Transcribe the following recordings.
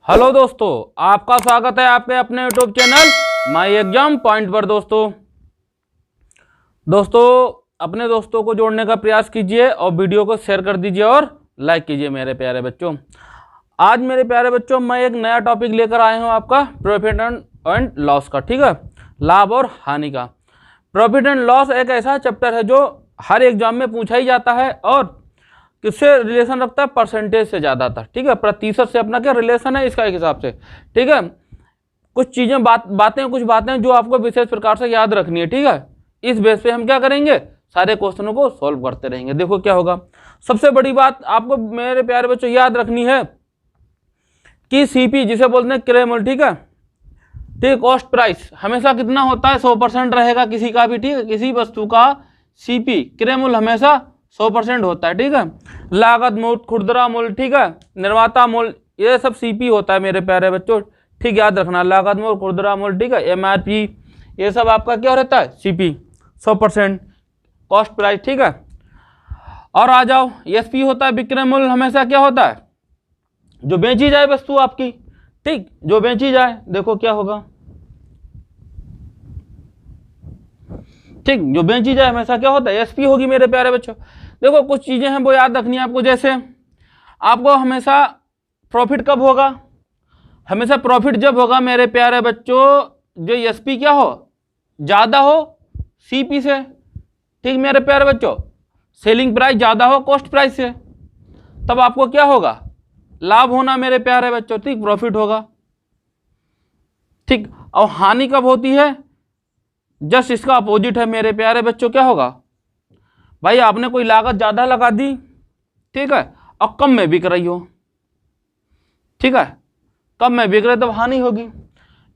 Hello दोस्तों, आपका स्वागत है आपके अपने YouTube channel my exam point पर। दोस्तों अपने दोस्तों को जोड़ने का प्रयास कीजिए और वीडियो को शेयर कर दीजिए और लाइक कीजिए। मेरे प्यारे बच्चों, आज मेरे प्यारे बच्चों मैं एक नया टॉपिक लेकर आया हूं आपका प्रॉफिट एंड लॉस का। ठीक है, लाभ और हानि का। प्रॉफिट एंड लॉस एक ऐसा चैप्टर है जो हर एग्जाम में पूछा ही जाता है और किससे रिलेशन रखता है, परसेंटेज से ज़्यादा था। ठीक है, प्रतिशत से अपना क्या रिलेशन है इसका एक हिसाब से। ठीक है, कुछ चीज़ें कुछ बातें जो आपको विशेष प्रकार से याद रखनी है। ठीक है, इस बेस पे हम क्या करेंगे, सारे क्वेश्चनों को सॉल्व करते रहेंगे। देखो क्या होगा, सबसे बड़ी बात आपको मेरे प्यारे बच्चों याद रखनी है कि सीपी जिसे बोलते हैं क्रय मूल्य। ठीक है, ठीक, कॉस्ट प्राइस हमेशा कितना होता है, 100% रहेगा किसी का भी। ठीक है, किसी वस्तु का सीपी क्रय मूल्य हमेशा 100% होता है। ठीक है, लागत मूल्य, खुदरा मूल्य, ठीक है, निर्माता मूल्य, ये सब सीपी होता है मेरे प्यारे बच्चों। ठीक, याद रखना, लागत मूल्य, खुदरा मूल्य, ठीक है, एमआरपी, ये सब आपका क्या रहता है, सीपी 100%, कॉस्ट प्राइस। ठीक है, और आ जाओ एसपी होता है विक्रय मूल्य, हमेशा क्या होता है, जो बेची जाए वस्तु आपकी। ठीक, जो बेची जाए, देखो क्या होगा, ठीक, जो बेची जाए हमेशा क्या होता है, एसपी होगी मेरे प्यारे बच्चों। देखो कुछ चीजें हैं वो याद रखनी है आपको, जैसे आपको हमेशा प्रॉफिट कब होगा, हमेशा प्रॉफिट जब होगा मेरे प्यारे बच्चों जो एसपी क्या हो, ज्यादा हो सीपी से। ठीक मेरे प्यारे बच्चों, सेलिंग प्राइस ज्यादा हो कॉस्ट प्राइस से, तब आपको क्या होगा, लाभ होना मेरे प्यारे बच्चों। ठीक, प्रॉफिट होगा। ठीक, और हानि कब होती है, जस्ट इसका अपोजिट है मेरे प्यारे बच्चों। क्या होगा भाई, आपने कोई लागत ज्यादा लगा दी, ठीक है, और कम में बिक रही हो। ठीक है, कम में बिक रहे तो हानि होगी।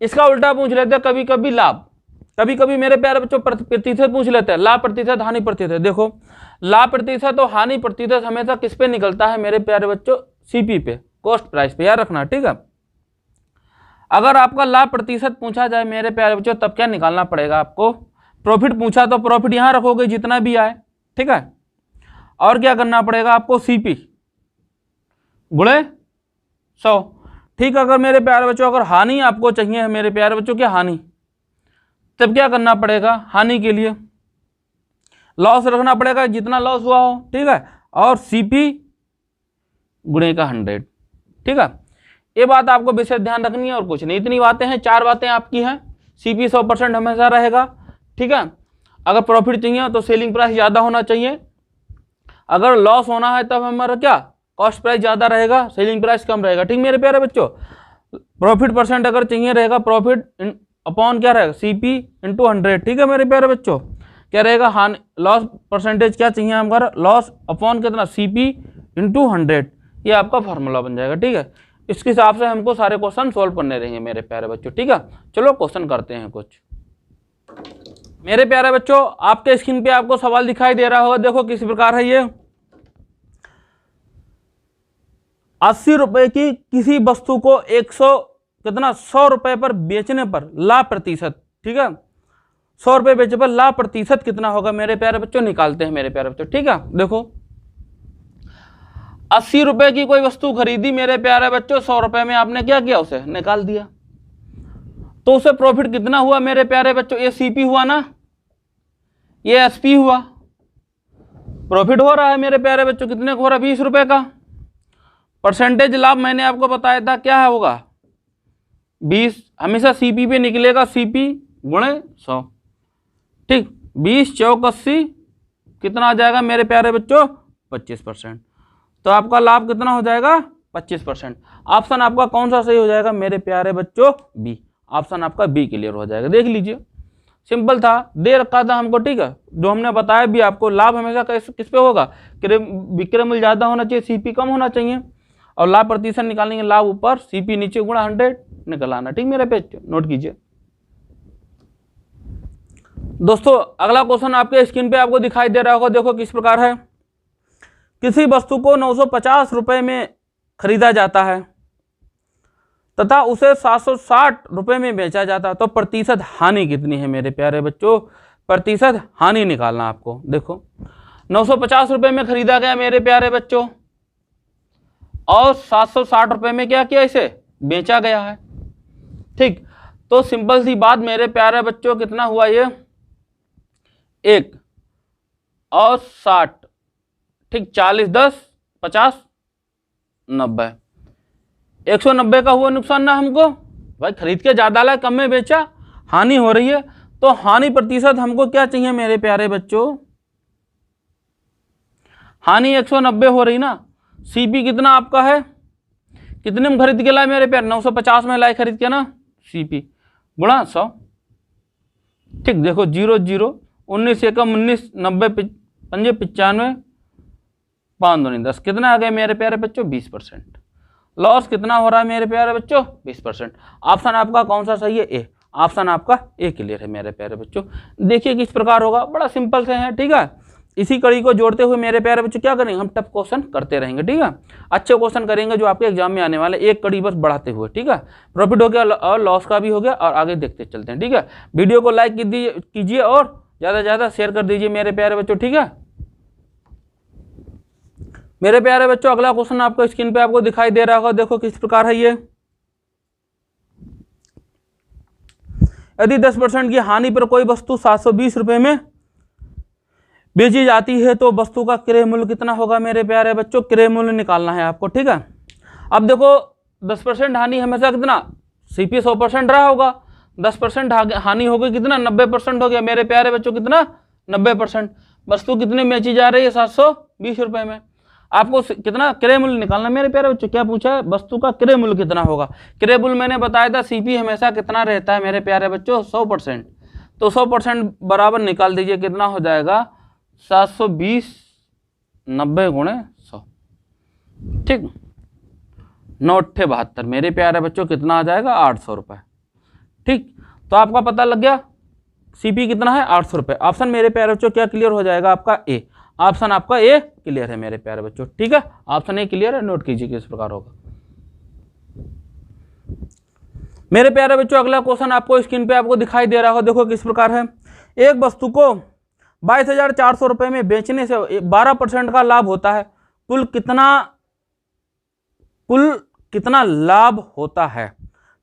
इसका उल्टा पूछ लेते हैं कभी कभी लाभ, कभी कभी मेरे प्यारे बच्चों प्रतिशत पूछ लेते हैं, लाभ प्रतिशत हानि प्रतिशत। देखो लाभ प्रतिशत और हानि प्रतिशत हमेशा किस पे निकलता है मेरे प्यारे बच्चों, सीपी पे, कॉस्ट प्राइस पे, याद रखना। ठीक है, अगर आपका लाभ प्रतिशत पूछा जाए मेरे प्यारे बच्चों, तब क्या निकालना पड़ेगा आपको, प्रॉफिट पूछा तो प्रॉफिट यहां रखोगे जितना भी आए। ठीक है, और क्या करना पड़ेगा आपको, सीपी गुणे 100। ठीक, अगर मेरे प्यारे बच्चों अगर हानि आपको चाहिए मेरे प्यारे बच्चों, क्या हानि, तब क्या करना पड़ेगा, हानि के लिए लॉस रखना पड़ेगा जितना लॉस हुआ हो। ठीक है, और सीपी गुणे का 100। ठीक है, ये बात आपको विशेष ध्यान रखनी है और कुछ नहीं, इतनी बातें हैं, 4 बातें आपकी हैं। सीपी 100% हमेशा रहेगा। ठीक है, अगर प्रॉफिट चाहिए तो सेलिंग प्राइस ज्यादा होना चाहिए, अगर लॉस होना है तब हमारा क्या, कॉस्ट प्राइस ज्यादा रहेगा, सेलिंग प्राइस कम रहेगा। ठीक मेरे प्यारे बच्चों, प्रॉफिट परसेंट अगर चाहिए रहेगा, प्रॉफिट अपॉन क्या रहेगा, सीपी इंटू 100। ठीक है मेरे प्यारे बच्चों, क्या रहेगा, हानि लॉस परसेंटेज क्या चाहिए हमारा, लॉस अपॉन कितना, सीपी इंटू 100, ये आपका फॉर्मूला बन जाएगा। ठीक है, इसके हिसाब से हमको सारे क्वेश्चन सोल्व करने रहेंगे मेरे प्यारे बच्चों। ठीक है, चलो क्वेश्चन करते हैं कुछ। मेरे प्यारे बच्चों आपके स्क्रीन पे आपको सवाल दिखाई दे रहा होगा, देखो किस प्रकार है ये। 80 रुपए की किसी वस्तु को 100 रुपए पर बेचने पर लाभ प्रतिशत, ठीक है, 100 रुपए बेचने पर लाभ प्रतिशत कितना होगा मेरे प्यारे बच्चों, निकालते हैं मेरे प्यारे बच्चों। ठीक है, देखो 80 रुपए की कोई वस्तु खरीदी मेरे प्यारे बच्चों, 100 रुपए में आपने क्या किया, उसे निकाल दिया, तो उसे प्रॉफिट कितना हुआ मेरे प्यारे बच्चों, ये सीपी हुआ ना, ये एसपी हुआ, प्रॉफिट हो रहा है मेरे प्यारे बच्चों, कितने को हो रहा है, 20 रुपए का। परसेंटेज लाभ मैंने आपको बताया था क्या है, होगा 20, हमेशा सीपी पे निकलेगा, सीपी गुणे 100। ठीक, 20 चौक 80 कितना आ जाएगा मेरे प्यारे बच्चों, 25%। तो आपका लाभ कितना हो जाएगा, 25%। ऑप्शन आपका कौन सा सही हो जाएगा मेरे प्यारे बच्चों, बी, ऑप्शन आपका बी क्लियर हो जाएगा। देख लीजिए, सिंपल था, दे रखा था हमको। ठीक है, जो हमने बताया भी आपको, लाभ हमेशा किस पे होगा, विक्रय मूल्य ज्यादा होना चाहिए, सीपी कम होना चाहिए, और लाभ प्रतिशत निकालेंगे, लाभ ऊपर, सीपी नीचे, गुणा 100 निकल आना। ठीक मेरे पे नोट कीजिए दोस्तों। अगला क्वेश्चन आपके स्क्रीन पे आपको दिखाई दे रहा होगा, देखो किस प्रकार है। किसी वस्तु को 950 रुपए में खरीदा जाता है तथा उसे 760 रुपए में बेचा जाता है, तो प्रतिशत हानि कितनी है मेरे प्यारे बच्चों, प्रतिशत हानि निकालना आपको। देखो 950 रुपए में खरीदा गया मेरे प्यारे बच्चों, और 760 रुपए में क्या किया, इसे बेचा गया है। ठीक, तो सिंपल सी बात मेरे प्यारे बच्चों, कितना हुआ ये 1 और 60, ठीक 40 10 50 90, 190 का हुआ नुकसान ना हमको। भाई खरीद के ज्यादा लाए, कम में बेचा, हानि हो रही है। तो हानि प्रतिशत हमको क्या चाहिए मेरे प्यारे बच्चों, हानि 190 हो रही ना। सीपी कितना आपका है, कितने में खरीद के लाए मेरे प्यारे, 950 में लाए खरीद के ना। सीपी गुणा 100, ठीक देखो 0 0 19 एकम 19 90 पंजे 95 5 दूनी 10, कितना आ गया मेरे प्यारे बच्चों 20%। लॉस कितना हो रहा है मेरे प्यारे बच्चों 20%। ऑप्शन आपका कौन सा सही है, ए। ऑप्शन आपका ए क्लियर है मेरे प्यारे बच्चों। देखिए किस प्रकार होगा, बड़ा सिंपल से है। ठीक है, इसी कड़ी को जोड़ते हुए मेरे प्यारे बच्चों क्या करेंगे, हम टफ क्वेश्चन करते रहेंगे। ठीक है, अच्छे क्वेश्चन करेंगे जो आपके एग्जाम में आने वाले, एक कड़ी बस बढ़ाते हुए। ठीक है, प्रॉफिट हो गया और लॉस का भी हो गया, और आगे देखते चलते हैं। ठीक है, वीडियो को लाइक कीजिए और ज़्यादा से ज़्यादा शेयर कर दीजिए मेरे प्यारे बच्चों। ठीक है मेरे प्यारे बच्चों, अगला क्वेश्चन आपको स्क्रीन पे आपको दिखाई दे रहा होगा, देखो किस प्रकार है ये। यदि 10% की हानि पर कोई वस्तु 720 रुपए में बेची जाती है तो वस्तु का क्रय मूल्य कितना होगा मेरे प्यारे बच्चों, क्रय मूल्य निकालना है आपको। ठीक है, अब देखो 10% हानि हमेशा कितना, सीपी 100% रहा होगा, 10% हानि हो गई कितना, 90% हो गया मेरे प्यारे बच्चों, कितना 90%। वस्तु कितने में बेची जा रही है, 720 रुपए में। आपको कितना क्रय मूल्य निकालना मेरे प्यारे बच्चों, क्या पूछा है, वस्तु का क्रय मूल्य कितना होगा। क्रय मूल्य मैंने बताया था सीपी हमेशा कितना रहता है मेरे प्यारे बच्चों, 100%। तो 100% बराबर निकाल दीजिए, कितना हो जाएगा 720 90 गुणे 100, ठीक 9×8 मेरे प्यारे बच्चों, कितना आ जाएगा 800 रुपये। ठीक, तो आपका पता लग गया सीपी कितना है, 800 रुपये। ऑप्शन मेरे प्यारे बच्चों क्या क्लियर हो जाएगा आपका, ए। ऑप्शन आपका ए क्लियर है मेरे प्यारे बच्चों। ठीक है, ऑप्शन ए क्लियर है, नोट कीजिए किस प्रकार होगा मेरे प्यारे बच्चों। अगला क्वेश्चन आपको स्क्रीन पे आपको दिखाई दे रहा हो, देखो किस प्रकार है। एक वस्तु को 22,400 रुपये में बेचने से 12% का लाभ होता है, कुल कितना लाभ होता है।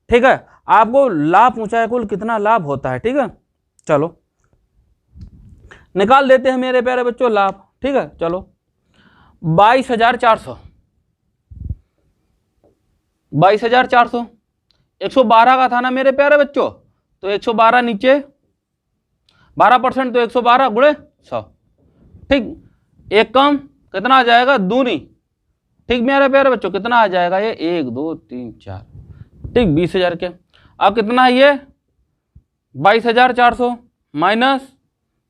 ठीक है, आपको लाभ पूछा है, कुल कितना लाभ होता है। ठीक है, चलो निकाल देते हैं मेरे प्यारे बच्चों लाभ। ठीक है, चलो 22,400 112 का था ना मेरे प्यारे बच्चों, तो 112 नीचे 12% तो 112 गुणे 100। ठीक, एक कम कितना आ जाएगा, दूनी। ठीक मेरे प्यारे बच्चों, कितना आ जाएगा ये 1 2 3 4, ठीक 20,000 के। अब कितना है ये 22,400 माइनस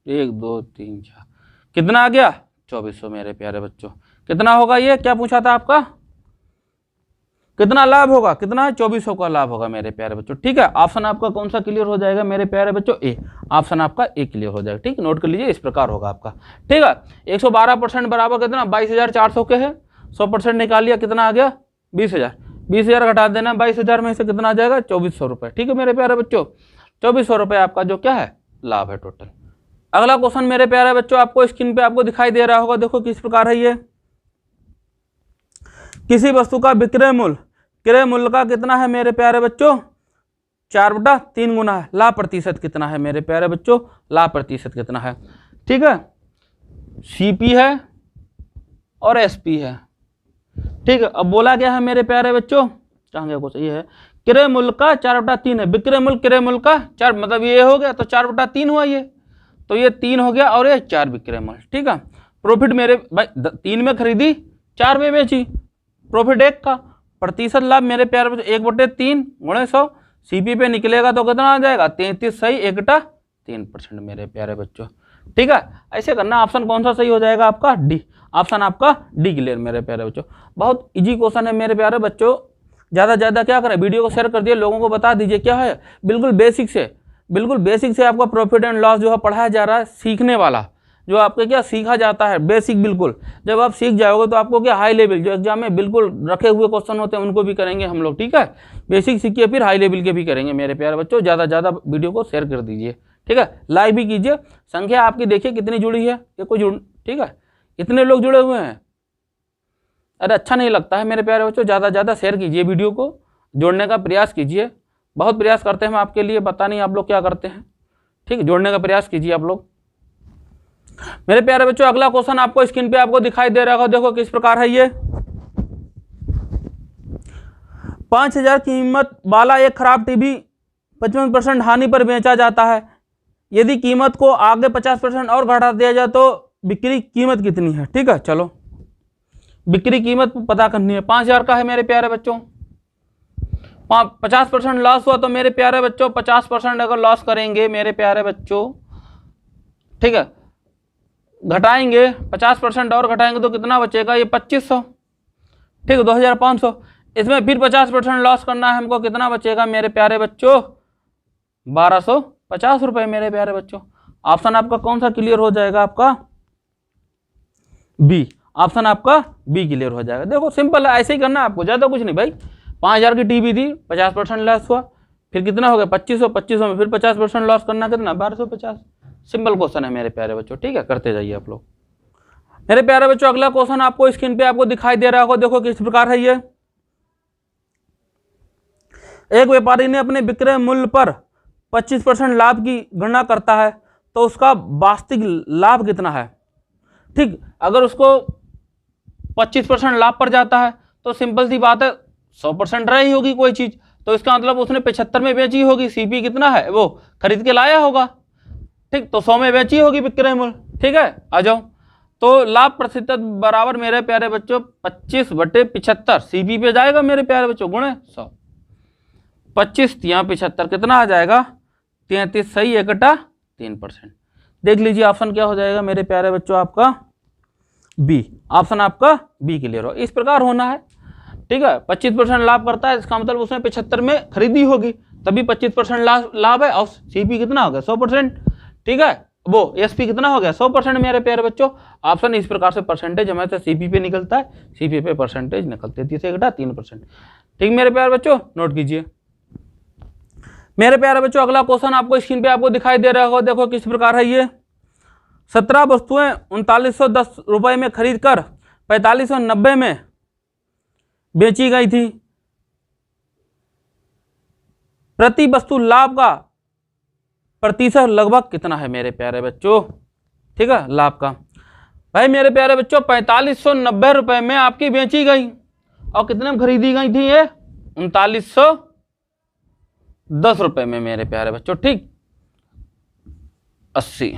1 2 3 4, कितना आ गया 2400 मेरे प्यारे बच्चों। कितना होगा ये, क्या पूछा था आपका, कितना लाभ होगा, कितना 2400 का लाभ होगा मेरे प्यारे बच्चों। ठीक है, ऑप्शन आपका कौन सा क्लियर हो जाएगा मेरे प्यारे बच्चों, ए। ऑप्शन आपका ए क्लियर हो जाएगा। ठीक, नोट कर लीजिए, इस प्रकार होगा आपका। ठीक है, 112% बराबर कितना 22,400 के है, 100% निकाल लिया, कितना आ गया 20,000। 20,000 घटा देना 22,000 में से, कितना आ जाएगा 2400 रुपये। ठीक है मेरे प्यारे बच्चों, 2400 रुपये आपका जो क्या है लाभ है टोटल। अगला क्वेश्चन मेरे प्यारे बच्चों आपको स्क्रीन पे आपको दिखाई दे रहा होगा, देखो किस प्रकार है ये। किसी वस्तु का विक्रय मूल्य क्रय मूल्य का कितना है मेरे प्यारे बच्चों, 4/3 गुना है। लाभ प्रतिशत कितना है मेरे प्यारे बच्चों, लाभ प्रतिशत कितना है। ठीक है, सीपी है और एसपी है। ठीक है, अब बोला गया है मेरे प्यारे बच्चों, चाहेंगे कुछ ये है क्रय मूल्य का 4/3 है, विक्रय मूल्य क्रय मूल्य का 4, मतलब ये हो गया तो 4/3 हुआ ये, तो ये 3 हो गया और ये 4 विक्रय मूल्य। ठीक है, प्रॉफिट मेरे भाई 3 में खरीदी 4 में बेची, प्रॉफिट 1 का, प्रतिशत लाभ मेरे प्यारे बच्चों 1/3 गुणे 100, सीपी पे निकलेगा तो कितना आ जाएगा 33 सही 1/3% मेरे प्यारे बच्चों। ठीक है, ऐसे करना। ऑप्शन कौन सा सही हो जाएगा आपका, डी। ऑप्शन आपका डी क्लियर मेरे प्यारे बच्चों। बहुत इजी क्वेश्चन है मेरे प्यारे बच्चों, ज़्यादा से ज़्यादा क्या करें, वीडियो को शेयर कर दिए, लोगों को बता दीजिए। क्या है, बिल्कुल बेसिक से आपका प्रॉफिट एंड लॉस जो है पढ़ाया जा रहा है, सीखने वाला जो आपके क्या सीखा जाता है, बेसिक बिल्कुल। जब आप सीख जाओगे तो आपको क्या हाई लेवल जो एग्जाम में बिल्कुल रखे हुए क्वेश्चन होते हैं उनको भी करेंगे हम लोग। ठीक है, बेसिक सीखिए फिर हाई लेवल के भी करेंगे मेरे प्यारे बच्चों। ज़्यादा से ज़्यादा वीडियो को शेयर कर दीजिए। ठीक है, लाइक भी कीजिए, संख्या आपकी देखिए कितनी जुड़ी है, ये कोई ठीक है, कितने लोग जुड़े हुए हैं। अरे अच्छा नहीं लगता है मेरे प्यारे बच्चों, ज़्यादा से ज़्यादा शेयर कीजिए वीडियो को, जोड़ने का प्रयास कीजिए, बहुत प्रयास करते हैं हम आपके लिए, पता नहीं आप लोग क्या करते हैं। ठीक, जोड़ने का प्रयास कीजिए आप लोग। मेरे प्यारे बच्चों अगला क्वेश्चन आपको स्क्रीन पे आपको दिखाई दे रहा होगा, देखो किस प्रकार है ये। 5,000 कीमत वाला एक खराब टीवी 55% हानि पर बेचा जाता है। यदि कीमत को आगे 50% और घटा दिया जाए तो बिक्री कीमत कितनी है? ठीक है, चलो बिक्री कीमत पता करनी है। 5,000 का है मेरे प्यारे बच्चों, 50% लॉस हुआ तो मेरे प्यारे बच्चों 50% अगर लॉस करेंगे मेरे प्यारे बच्चों, ठीक है, घटाएंगे 50% और घटाएंगे तो कितना बचेगा? ये 2500, ठीक है, 2,500। इसमें फिर 50% लॉस करना है हमको, कितना बचेगा मेरे प्यारे बच्चों? 1,250 रुपए मेरे प्यारे बच्चों। ऑप्शन आपका कौन सा क्लियर हो जाएगा? आपका बी, ऑप्शन आपका बी क्लियर हो जाएगा। देखो सिंपल है, ऐसे ही करना है आपको, ज्यादा कुछ नहीं भाई। 5,000 की टीवी थी, 50% लॉस हुआ, फिर कितना हो गया? 2500, 2500 में फिर 50% लॉस करना, कितना? 1,250। सिंपल क्वेश्चन है मेरे प्यारे बच्चों, ठीक है, करते जाइए आप लोग। मेरे प्यारे बच्चों अगला क्वेश्चन आपको स्क्रीन पे आपको दिखाई दे रहा होगा, देखो किस प्रकार है ये। एक व्यापारी ने अपने विक्रय मूल्य पर 25% लाभ की गणना करता है तो उसका वास्तविक लाभ कितना है? ठीक, अगर उसको 25% लाभ पर जाता है तो सिंपल सी बात है 100% रही होगी कोई चीज, तो इसका मतलब उसने 75 में बेची होगी, सीपी कितना है वो खरीद के लाया होगा, ठीक, तो 100 में बेची होगी विक्रय मूल्य। ठीक है, आ जाओ, तो लाभ प्रतिशत बराबर मेरे प्यारे बच्चों 25/75 सीपी पे जाएगा मेरे प्यारे बच्चों, गुणे 100। 25 या 75 कितना आ जाएगा? 33 सही, 1/3%। देख लीजिए ऑप्शन क्या हो जाएगा मेरे प्यारे बच्चों? आपका बी, ऑप्शन आपका बी क्लियर हो। इस प्रकार होना है, ठीक है। 25% लाभ करता है, इसका मतलब उसने 75 में खरीदी होगी, तभी 25% लाभ है, और सीपी कितना हो गया? 100%। ठीक है, वो एसपी कितना हो गया? 100% मेरे प्यारे बच्चों। ऑप्शन इस प्रकार से परसेंटेज हमेशा सीपी पे निकलता है, सीपी पे परसेंटेज निकलते हैं 3% ठीक मेरे प्यारे बच्चों, नोट कीजिए। मेरे प्यारे बच्चों अगला क्वेश्चन आपको स्क्रीन पे आपको दिखाई दे रहा होगा, देखो किस प्रकार है ये। 17 वस्तुएं 3910 रुपए में खरीद कर 4590 में बेची गई थी। प्रति वस्तु लाभ का प्रतिशत लगभग कितना है मेरे प्यारे बच्चों? ठीक है, लाभ का भाई मेरे प्यारे बच्चों 4590 रुपए में आपकी बेची गई, और कितने में खरीदी गई थी ये? 3910 रुपए में मेरे प्यारे बच्चों। ठीक, 80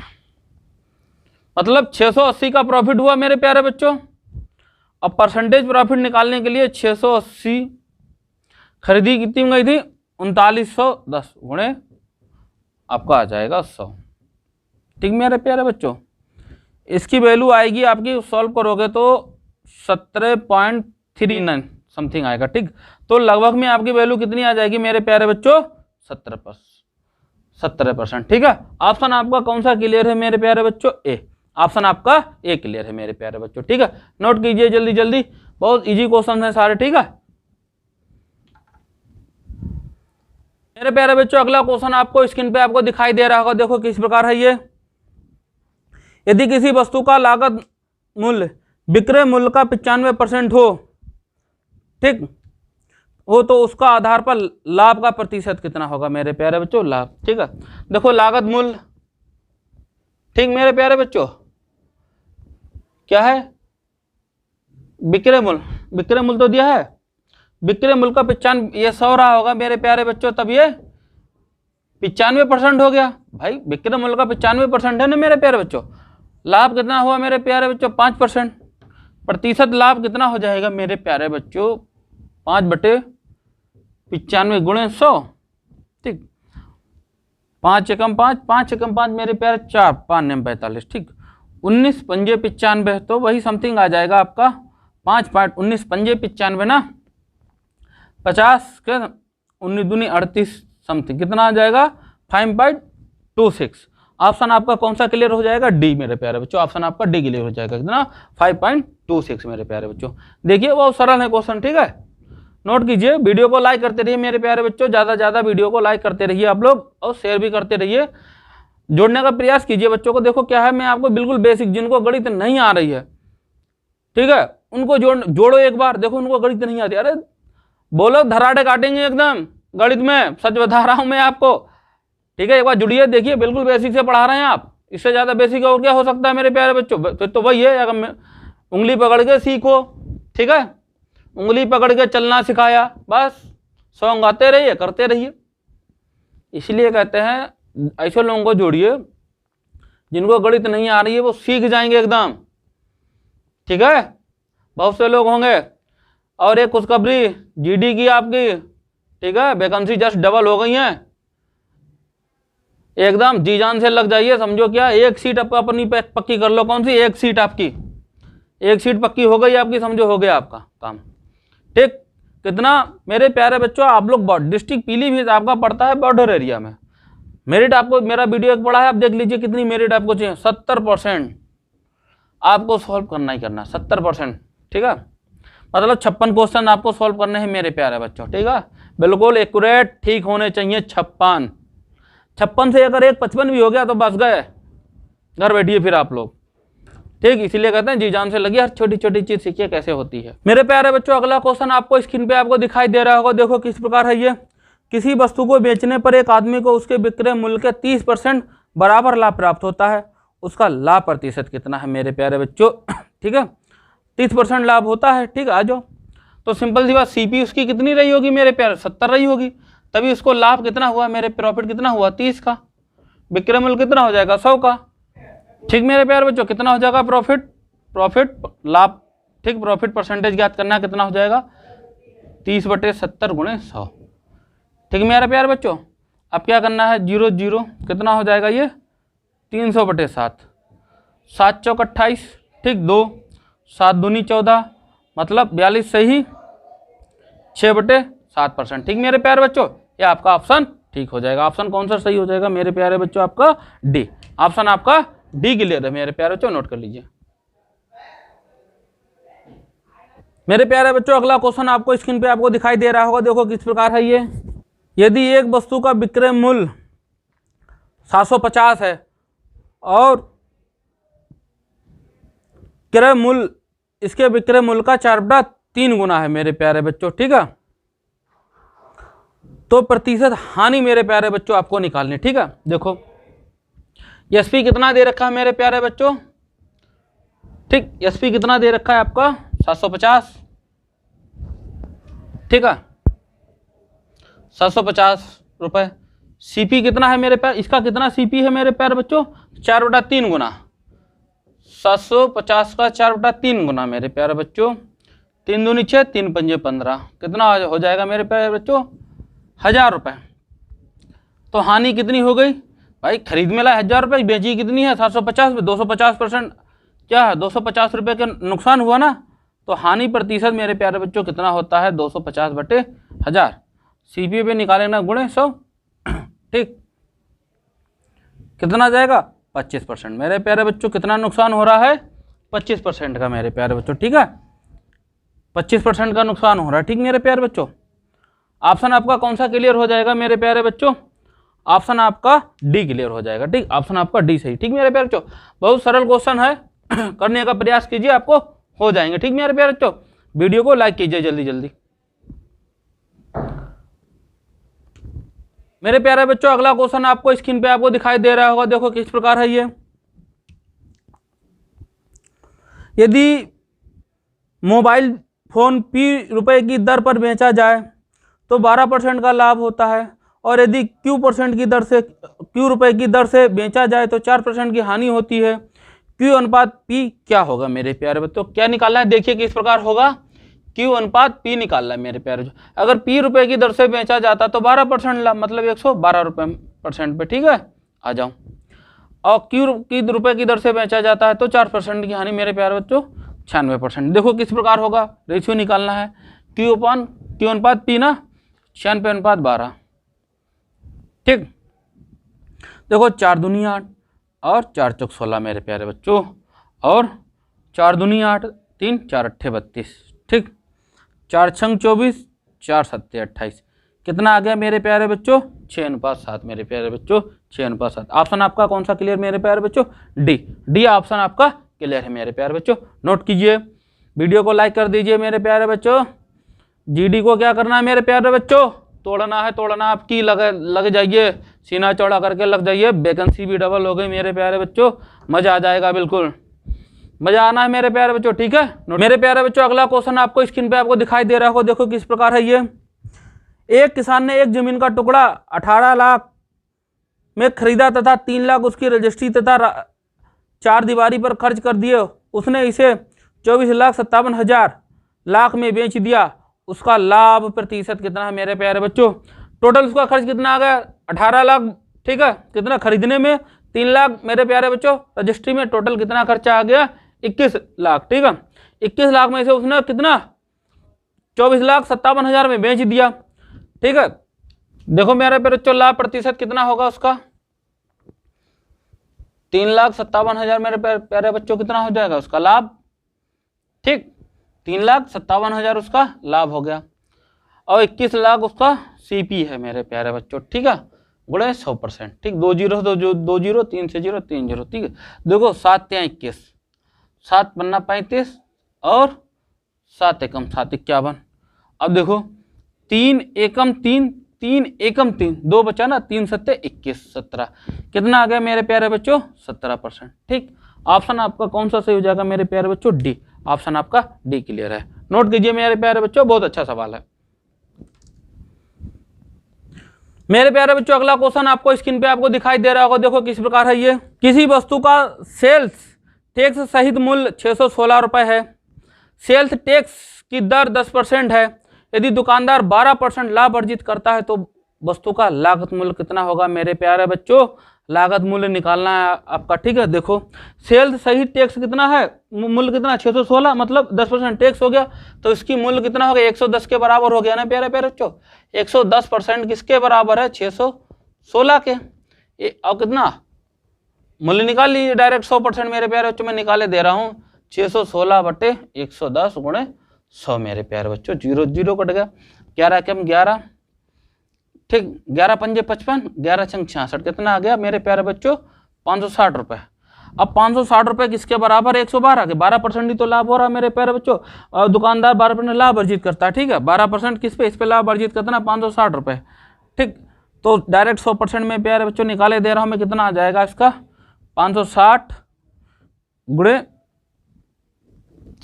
मतलब 680 का प्रॉफिट हुआ मेरे प्यारे बच्चों। अब परसेंटेज प्रॉफिट निकालने के लिए 680 खरीदी कितनी गई थी? 3910 गुणे आपका आ जाएगा 100। ठीक मेरे प्यारे बच्चों, इसकी वैल्यू आएगी आपकी, सॉल्व करोगे तो 17.39 समथिंग आएगा। ठीक, तो लगभग में आपकी वैल्यू कितनी आ जाएगी मेरे प्यारे बच्चों? 17%। ठीक है, ऑप्शन आपका कौन सा क्लियर है मेरे प्यारे बच्चों? ए, ऑप्शन आपका ए क्लियर है मेरे प्यारे बच्चों। ठीक है, नोट कीजिए जल्दी जल्दी, बहुत इजी क्वेश्चन है सारे। ठीक है मेरे प्यारे बच्चों अगला क्वेश्चन आपको स्क्रीन पे आपको दिखाई दे रहा होगा, देखो किस प्रकार है ये। यदि किसी वस्तु का लागत मूल्य विक्रय मूल्य का 95% हो, ठीक हो, तो उसका आधार पर लाभ का प्रतिशत कितना होगा मेरे प्यारे बच्चों? लाभ। ठीक है, देखो लागत मूल्य, ठीक मेरे प्यारे बच्चों क्या है? विक्रय मूल्य, विक्रय मूल्य तो दिया है, विक्रय मूल्य का 95, ये 100 रहा होगा मेरे प्यारे बच्चों, तब ये 95% हो गया भाई। विक्रय मूल्य का 95% है ना मेरे प्यारे बच्चों। लाभ कितना हुआ मेरे प्यारे बच्चों? 5%। प्रतिशत लाभ कितना हो जाएगा मेरे प्यारे बच्चों? 5/95 गुणे 100। ठीक, 5 एकम 5, 5 एकम 5 मेरे प्यारे 4, 5 9 45। ठीक, 19 पंजे 95, तो वही समथिंग आ जाएगा आपका 5.19 पंजे 95 ना, 50 के 19 दूनी 38 समथिंग, कितना आ जाएगा? 5.26। ऑप्शन आपका कौन सा क्लियर हो जाएगा? डी मेरे प्यारे बच्चों, ऑप्शन आपका डी क्लियर हो जाएगा, कितना? 5.26 मेरे प्यारे बच्चों। देखिए बहुत सरल है क्वेश्चन। ठीक है, नोट कीजिए, वीडियो को लाइक करते रहिए मेरे प्यारे बच्चों, ज्यादा से ज्यादा वीडियो को लाइक करते रहिए आप लोग, और शेयर भी करते रहिए, जोड़ने का प्रयास कीजिए बच्चों को। देखो क्या है, मैं आपको बिल्कुल बेसिक, जिनको गणित नहीं आ रही है, ठीक है, उनको जोड़ो एक बार, देखो उनको गणित नहीं आती। अरे बोलो धराटे काटेंगे एकदम गणित में, सच बता रहा हूं मैं आपको। ठीक है, एक बार जुड़िए, देखिए, बिल्कुल बेसिक से पढ़ा रहे हैं आप। इससे ज्यादा बेसिक और क्या हो सकता है मेरे प्यारे बच्चों। फिर तो वही है, अगर उंगली पकड़ के सीखो, ठीक है, उंगली पकड़ के चलना सिखाया, बस सॉन्ग गाते रहिए, करते रहिए। इसलिए कहते हैं ऐसे लोगों को जोड़िए जिनको गणित नहीं आ रही है, वो सीख जाएंगे एकदम। ठीक है, बहुत से लोग होंगे। और एक खुशखबरी जीडी की आपकी, ठीक है, वैकेंसी जस्ट डबल हो गई है, एकदम जी जान से लग जाइए। समझो क्या, एक सीट आपका अपनी पक्की कर लो। कौन सी? एक सीट आपकी, एक सीट पक्की हो गई आपकी, समझो हो गया आपका काम। ठीक, कितना मेरे प्यारे बच्चों, आप लोग डिस्ट्रिक्ट पीलीभीत आपका पड़ता है बॉर्डर एरिया में। मेरिट आपको, मेरा वीडियो एक पड़ा है, आप देख लीजिए कितनी मेरिट आपको चाहिए। 70% आपको सॉल्व करना ही करना, 70%। ठीक है, मतलब 56 क्वेश्चन आपको सॉल्व करने हैं मेरे प्यारे बच्चों। ठीक है, बिल्कुल एक्यूरेट ठीक होने चाहिए। 56 से अगर एक 55 भी हो गया तो बस गए, घर बैठिए फिर आप लोग। ठीक, इसीलिए कहते हैं जी जान से लगी, हर छोटी छोटी चीज सीखिए कैसे होती है। मेरे प्यारे बच्चों, अगला क्वेश्चन आपको स्क्रीन पे आपको दिखाई दे रहा होगा, देखो किस प्रकार है ये। किसी वस्तु को बेचने पर एक आदमी को उसके विक्रय मूल्य के 30% बराबर लाभ प्राप्त होता है, उसका लाभ प्रतिशत कितना है मेरे प्यारे बच्चों? ठीक है, 30% लाभ होता है। ठीक है, आ जाओ। तो सिंपल सी बात, सीपी उसकी कितनी रही होगी मेरे प्यारे? 70 रही होगी, तभी उसको लाभ कितना हुआ मेरे, प्रॉफिट कितना हुआ? 30 का। विक्रय मूल्य कितना हो जाएगा? 100 का। ठीक मेरे प्यारे बच्चों, कितना हो जाएगा प्रॉफिट लाभ? ठीक, प्रॉफिट परसेंटेज ज्ञात करना है, कितना हो जाएगा? 30/70 × 100। ठीक मेरे प्यारे बच्चों, अब क्या करना है? 0 0 कितना हो जाएगा ये? 300/7। 7 चौक 28, ठीक, 2 7 दूनी 14, मतलब 42 सही, 6/7%। ठीक मेरे प्यारे बच्चों, ये आपका ऑप्शन ठीक हो जाएगा। ऑप्शन कौन सा सही हो जाएगा मेरे प्यारे बच्चों? आपका डी। ऑप्शन आपका डी क्लियर है मेरे प्यारे बच्चों, नोट कर लीजिए। मेरे प्यारे बच्चों, अगला क्वेश्चन आपको स्क्रीन पे आपको दिखाई दे रहा होगा, देखो किस प्रकार है ये। यदि एक वस्तु का विक्रय मूल्य 750 है और क्रय मूल्य इसके विक्रय मूल्य का 4/3 गुना है मेरे प्यारे बच्चों। ठीक है, तो प्रतिशत हानि मेरे प्यारे बच्चों आपको निकालनी। ठीक है, देखो एसपी कितना दे रखा है मेरे प्यारे बच्चों? ठीक, एसपी कितना दे रखा है आपका? 750। ठीक है, 750 रुपए। सीपी कितना है मेरे प्यार? इसका कितना सीपी है मेरे प्यारे बच्चों? 4/3 गुना। 750 का 4/3 गुना मेरे प्यारे बच्चों, 3 दूनी 6, 3 पंजे 15, कितना हो जाएगा मेरे प्यारे बच्चों? 1000 रुपए। तो हानि कितनी हो गई भाई? खरीद में लाए 1000 रुपए, बेची कितनी है? 750 में 250%, क्या है? 250 रुपए का नुकसान हुआ ना। तो हानि प्रतिशत मेरे प्यारे बच्चों कितना होता है? 250/1000। सीपी पे निकालेना गुणे 100। ठीक, कितना जाएगा? 25%। मेरे प्यारे बच्चों कितना नुकसान हो रहा है? 25% का मेरे प्यारे बच्चों। ठीक है, 25% का नुकसान हो रहा है। ठीक मेरे प्यारे बच्चों, ऑप्शन आपका कौन सा क्लियर हो जाएगा मेरे प्यारे बच्चों? ऑप्शन आपका डी क्लियर हो जाएगा। ठीक, ऑप्शन आपका डी सही। ठीक मेरे प्यारे बच्चों, बहुत सरल क्वेश्चन है, करने का प्रयास कीजिए, आपको हो जाएंगे। ठीक मेरे प्यारे बच्चों, वीडियो को लाइक कीजिए जल्दी जल्दी। मेरे प्यारे बच्चों, अगला क्वेश्चन आपको स्क्रीन पे आपको दिखाई दे रहा होगा, देखो किस प्रकार है ये। यदि मोबाइल फोन ₹P की दर पर बेचा जाए तो 12% का लाभ होता है, और यदि Q रुपए की दर से बेचा जाए तो 4% की हानि होती है। Q अनुपात P क्या होगा मेरे प्यारे बच्चों? क्या निकालना है? देखिए किस प्रकार होगा। Q अनुपात P निकालना है मेरे प्यारे बच्चों। अगर P रुपए की दर से बेचा जाता तो 12% लाभ, मतलब 112 रुपए पे। ठीक है, आ जाओ। और Q रुपए की दर से बेचा जाता है तो 4% की हानि मेरे प्यारे बच्चों, 96%। देखो किस प्रकार होगा, रेशियो निकालना है। Q अनुपात P ना, 96/12। ठीक, देखो 4 दूनी 8 और 4 चौक 16 मेरे प्यारे बच्चों, और 4 दूनी 8, 3 4 अट्ठे 32। ठीक, 4 छंग 24, 4 सत्ते 28, कितना आ गया मेरे प्यारे बच्चों? 6:7 मेरे प्यारे बच्चों, 6:7। ऑप्शन आपका कौन सा क्लियर मेरे प्यारे बच्चों? डी ऑप्शन आपका क्लियर है मेरे प्यारे बच्चों, नोट कीजिए। वीडियो को लाइक कर दीजिए मेरे प्यारे बच्चों, जीडी को क्या करना है मेरे प्यारे बच्चों, तोड़ना है। तोड़ना आपकी लग जाइए, सीना चौड़ा करके लग जाइए, वैकेंसी भी डबल हो गई मेरे प्यारे बच्चों, मजा आ जाएगा, बिल्कुल मजा आना है मेरे प्यारे बच्चों, ठीक है। मेरे प्यारे बच्चों अगला क्वेश्चन आपको स्क्रीन पे आपको दिखाई दे रहा होगा, देखो किस प्रकार है ये। एक किसान ने एक जमीन का टुकड़ा 18 लाख में खरीदा तथा 3 लाख उसकी रजिस्ट्री तथा 4 दीवारी पर खर्च कर दिए। उसने इसे 24,57,000 लाख में बेच दिया। उसका लाभ प्रतिशत कितना है मेरे प्यारे बच्चों? टोटल उसका खर्च कितना आ गया? 18 लाख, ठीक है। कितना खरीदने में? 3 लाख मेरे प्यारे बच्चों। रजिस्ट्री में टोटल कितना खर्चा आ गया? 21 लाख, ठीक है। 21 लाख में से उसने कितना 24,57,000 में बेच दिया, ठीक है। देखो मेरे प्यारे बच्चों लाभ प्रतिशत कितना होगा उसका? 3,57,000 मेरे प्यारे बच्चों कितना हो जाएगा उसका लाभ, ठीक। 3,57,000 उसका लाभ हो गया और 21 लाख उसका सीपी है मेरे प्यारे बच्चों, ठीक है। गुणे 100%, ठीक। 2 जीरो 2 जीरो 3 से 0 3 जीरो, ठीक है। देखो 7 या 21, 7 पन्ना 35 और 7 एकम 7 51। अब देखो 3 एकम 3 3 एकम 3 2 बचा ना, 3 सत्ते 21 17 कितना आ गया मेरे प्यारे बच्चों? 17%, ठीक। ऑप्शन आपका कौन सा सही हो जाएगा मेरे प्यारे बच्चों? डी। ऑप्शन आपका डी क्लियर है। नोट कीजिए मेरे प्यारे बच्चों, बहुत अच्छा सवाल है मेरे प्यारे बच्चों। अगला क्वेश्चन आपको स्क्रीन पे आपको दिखाई दे रहा होगा, देखो किस प्रकार है ये। किसी वस्तु का सेल्स टैक्स सहित मूल्य 616 रुपए है। सेल्स टैक्स की दर 10% है। यदि दुकानदार 12% लाभ अर्जित करता है तो वस्तु का लागत मूल्य कितना होगा मेरे प्यारे बच्चों? लागत मूल्य निकालना है आपका, ठीक है। देखो सेल्स सहित टैक्स कितना है, मूल्य कितना 616, मतलब 10% टैक्स हो गया तो इसकी मूल्य कितना हो गया? 110 के बराबर हो गया ना प्यारे प्यारे बच्चों। 110% किसके बराबर है? 616 के। और कितना मूल्य निकाल लीजिए डायरेक्ट 100% मेरे प्यारे बच्चों, मैं निकाले दे रहा हूँ 616 बटे 110 गुणे 100 मेरे प्यारे बच्चों। 0 0 कट गया, 11 कम 11, ठीक। 11 पंजे 55, 11 छंग 66, कितना आ गया मेरे प्यारे बच्चों? 560 रुपए। अब 560 रुपए किसके बराबर है? 112 के। 12% ही तो लाभ हो रहा है मेरे प्यारे बच्चों, और दुकानदार 12% लाभ अर्जित करता है, ठीक है। 12% किस पे? इस पे लाभ अर्जित करता है 560 रुपए, ठीक। तो डायरेक्ट 100% में प्यारे बच्चों निकाले दे रहा हूं मैं, कितना आ जाएगा इसका? 560 गुणे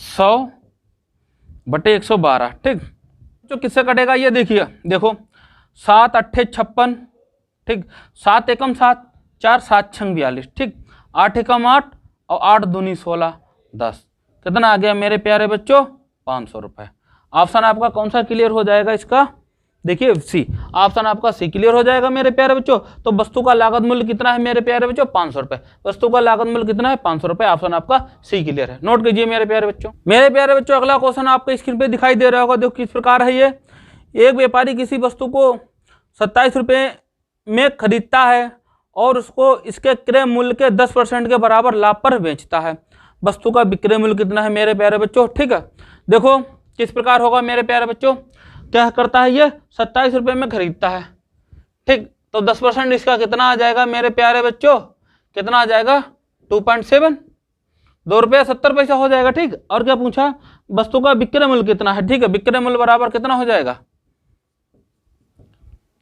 100 बटे 112, ठीक। जो किससे कटेगा ये देखिए, देखो 7 अट्ठे 56, ठीक। 7 एकम 7, 4 7 छंग 42, ठीक। 8 एकम 8 और 8 दूनी 16 10, कितना आ गया मेरे प्यारे बच्चों? 500 रुपए। ऑप्शन आपका कौन सा क्लियर हो जाएगा इसका? देखिए सी। ऑप्शन आपका सी क्लियर हो जाएगा मेरे प्यारे बच्चों। तो वस्तु का लागत मूल्य कितना है मेरे प्यारे बच्चों? 500 रुपए। वस्तु का लागत मूल्य कितना है? 500 रुपए। ऑप्शन आपका सी क्लियर है। नोट कीजिए मेरे प्यारे बच्चों। मेरे प्यारे बच्चों अगला क्वेश्चन आपको स्क्रीन पे दिखाई दे रहा होगा, देखो किस प्रकार है ये। एक व्यापारी किसी वस्तु को 27 रुपये में खरीदता है और उसको इसके क्रय मूल्य के 10% के बराबर लाभ पर बेचता है। वस्तु का विक्रय मूल्य कितना है मेरे प्यारे बच्चों? ठीक है, देखो किस प्रकार होगा मेरे प्यारे बच्चों। क्या करता है ये? 27 रुपये में खरीदता है, ठीक। तो 10% इसका कितना आ जाएगा मेरे प्यारे बच्चों? कितना आ जाएगा? 2.7, 2 रुपये 70 पैसा हो जाएगा, ठीक। और क्या पूछा? वस्तु का विक्रय मूल्य कितना है, ठीक है। विक्रय मूल्य बराबर कितना हो जाएगा?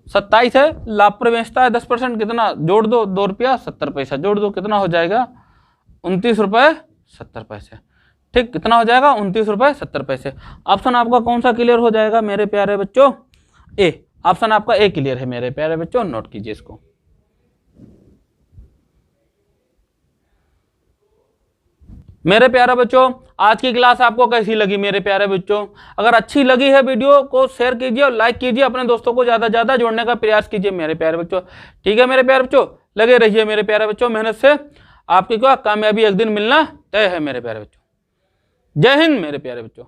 27 है, लाभ पर बेचता है 10%, कितना जोड़ दो? 2 रुपया 70 पैसा जोड़ दो, कितना हो जाएगा? 29 रुपये 70 पैसे, ठीक। कितना हो जाएगा? 29 रुपये 70 पैसे। ऑप्शन आपका कौन सा क्लियर हो जाएगा मेरे प्यारे बच्चों? ए। ऑप्शन आपका ए क्लियर है मेरे प्यारे बच्चों, नोट कीजिए इसको। मेरे प्यारे बच्चों आज की क्लास आपको कैसी लगी मेरे प्यारे बच्चों? अगर अच्छी लगी है वीडियो को शेयर कीजिए और लाइक कीजिए, अपने दोस्तों को ज़्यादा से ज़्यादा जोड़ने का प्रयास कीजिए मेरे प्यारे बच्चों, ठीक है मेरे प्यारे बच्चों। लगे रहिए मेरे प्यारे बच्चों, मेहनत से आपकी क्या कामयाबी एक दिन मिलना तय है मेरे प्यारे बच्चों। जय हिंद मेरे प्यारे बच्चों।